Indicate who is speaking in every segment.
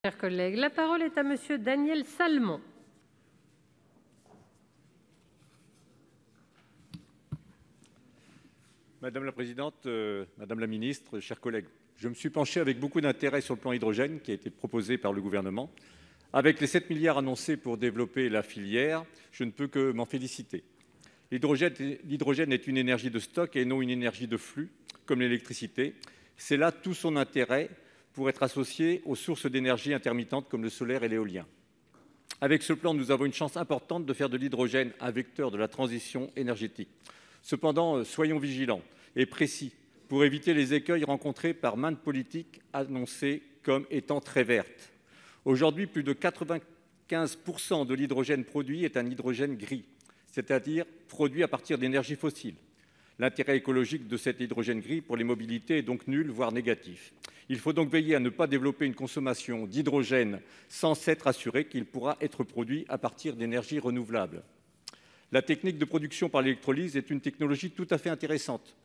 Speaker 1: Chers collègues, la parole est à Monsieur Daniel Salmon.
Speaker 2: Madame la présidente, madame la ministre, chers collègues, je me suis penché avec beaucoup d'intérêt sur le plan hydrogène qui a été proposé par le gouvernement. Avec les 7 milliards annoncés pour développer la filière, je ne peux que m'en féliciter. L'hydrogène est une énergie de stock et non une énergie de flux, comme l'électricité. C'est là tout son intérêt pour être associé aux sources d'énergie intermittentes comme le solaire et l'éolien. Avec ce plan, nous avons une chance importante de faire de l'hydrogène un vecteur de la transition énergétique. Cependant, soyons vigilants et précis pour éviter les écueils rencontrés par maintes politiques annoncées comme étant très vertes. Aujourd'hui, plus de 95% de l'hydrogène produit est un hydrogène gris, c'est-à-dire produit à partir d'énergies fossiles. L'intérêt écologique de cet hydrogène gris pour les mobilités est donc nul, voire négatif. Il faut donc veiller à ne pas développer une consommation d'hydrogène sans s'être assuré qu'il pourra être produit à partir d'énergies renouvelables. La technique de production par l'électrolyse est une technologie tout à fait intéressante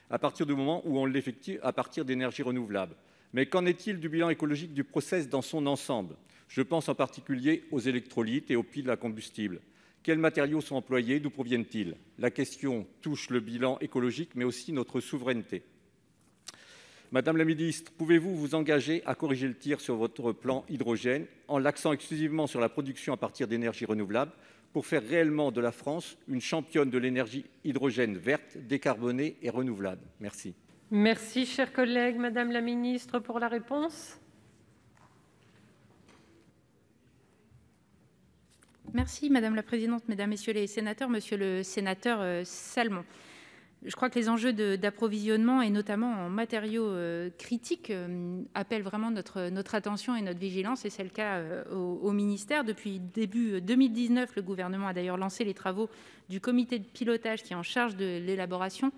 Speaker 2: à partir du moment où on l'effectue à partir d'énergies renouvelables. Mais qu'en est-il du bilan écologique du process dans son ensemble? Je pense en particulier aux électrolytes et aux piles à combustible. Quels matériaux sont employés? D'où proviennent-ils? La question touche le bilan écologique, mais aussi notre souveraineté. Madame la ministre, pouvez-vous vous engager à corriger le tir sur votre plan hydrogène en l'axant exclusivement sur la production à partir d'énergies renouvelables pour faire réellement de la France une championne de l'énergie hydrogène verte, décarbonée et renouvelable? Merci.
Speaker 1: Merci, chers collègues. Madame la ministre, pour la réponse.
Speaker 3: Merci Madame la présidente, mesdames, messieurs les sénateurs, monsieur le sénateur Salmon. Je crois que les enjeux d'approvisionnement et notamment en matériaux critiques appellent vraiment notre attention et notre vigilance, et c'est le cas au ministère. Depuis début 2019, le gouvernement a d'ailleurs lancé les travaux du comité de pilotage qui est en charge de l'élaboration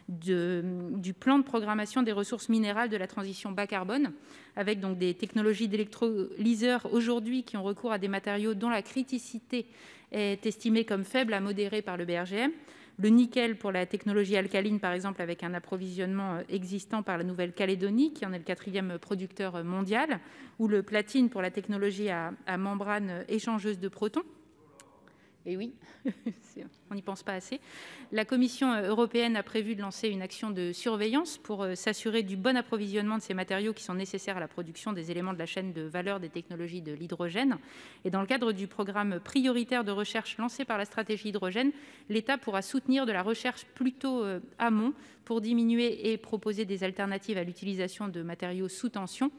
Speaker 3: du plan de programmation des ressources minérales de la transition bas carbone, avec donc des technologies d'électrolyseurs aujourd'hui qui ont recours à des matériaux dont la criticité est estimée comme faible à modérée par le BRGM. Le nickel pour la technologie alcaline, par exemple, avec un approvisionnement existant par la Nouvelle-Calédonie, qui en est le 4e producteur mondial, ou le platine pour la technologie à membrane échangeuse de protons. Et oui, on n'y pense pas assez. La Commission européenne a prévu de lancer une action de surveillance pour s'assurer du bon approvisionnement de ces matériaux qui sont nécessaires à la production des éléments de la chaîne de valeur des technologies de l'hydrogène. Et dans le cadre du programme prioritaire de recherche lancé par la stratégie hydrogène, l'État pourra soutenir de la recherche plutôt amont pour diminuer et proposer des alternatives à l'utilisation de matériaux sous tension.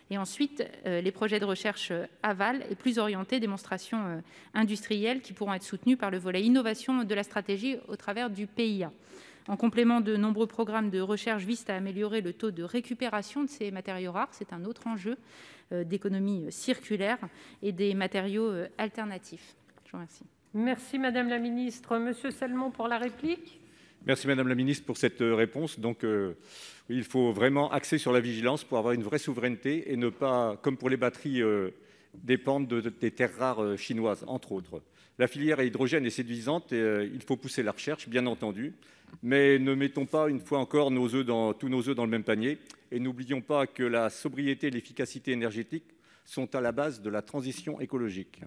Speaker 3: Et ensuite, les projets de recherche aval et plus orientés, démonstrations industrielles qui pourront être soutenus par le volet innovation de la stratégie au travers du PIA. En complément, de nombreux programmes de recherche visent à améliorer le taux de récupération de ces matériaux rares. C'est un autre enjeu d'économie circulaire et des matériaux alternatifs. Je vous remercie.
Speaker 1: Merci Madame la ministre. Monsieur Salmon pour la réplique.
Speaker 2: Merci Madame la ministre pour cette réponse. Donc, il faut vraiment axer sur la vigilance pour avoir une vraie souveraineté et ne pas, comme pour les batteries, dépendre des terres rares chinoises, entre autres. La filière à hydrogène est séduisante et il faut pousser la recherche, bien entendu, mais ne mettons pas une fois encore tous nos œufs dans le même panier et n'oublions pas que la sobriété et l'efficacité énergétique sont à la base de la transition écologique.